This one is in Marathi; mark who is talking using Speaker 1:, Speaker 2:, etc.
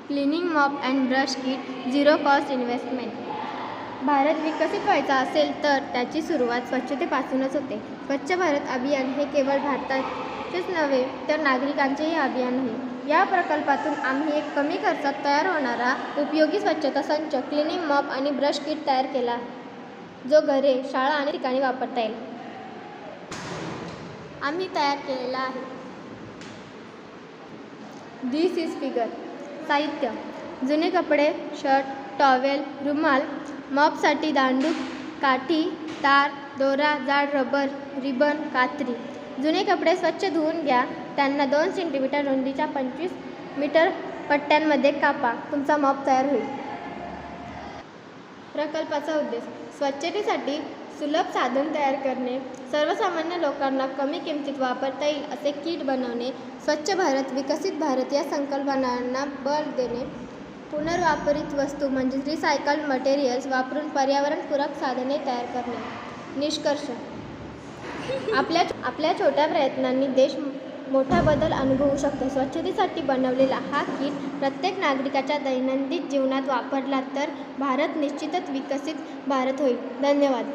Speaker 1: Cleaning MOP and brush kit, zero cost investment. Bharat विकसित व्हायचा असेल तर त्याची सुरुवात स्वच्छतेपासूनच होते. स्वच्छ भारत अभियान हे केवळ भारताचेच नव्हे तर नागरिकांचेही अभियान आहे. या प्रकल्पातून आम्ही एक कमी खर्चात तयार होणारा उपयोगी स्वच्छता संच क्लिनिंग मॉप आणि ब्रश किट तयार केला आहे, जो घरे, शाळा आणि ठिकाणी वापरता येईल. आम्ही तयार केलेला आहे. दिस इज फिगर. साहित्य: जुने कपडे, शर्ट, टॉवेल, रुमाल, मॉपसाठी दांडूक, काठी, तार, दोरा, जाड रबर, रिबन, कात्री. जुने कपडे स्वच्छ धुवून घ्या. त्यांना 2 सेंटीमीटर रुंदीच्या 25 मीटर पट्ट्यांमध्ये कापा. तुमचा मॉप तयार होईल. प्रकल्पाचा उद्देश: स्वच्छतेसाठी सुलभ साधन तयार करणे, सर्वसामान्य लोकांना कमी किमतीत वापरता येईल असे किट बनवणे, स्वच्छ भारत विकसित भारत या संकल्पनांना बळ देणे, पुनर्वापरित वस्तू म्हणजेच रिसायकल्ड मटेरियल्स वापरून पर्यावरणपूरक साधने तयार करणे. निष्कर्ष: आपल्या छोट्या प्रयत्नांनी देश मोठा बदल अनुभवू शकतो. स्वच्छतेसाठी बनवलेला हा किट प्रत्येक नागरिकाच्या दैनंदिन जीवनात वापरला तर भारत निश्चितच विकसित भारत होईल. धन्यवाद.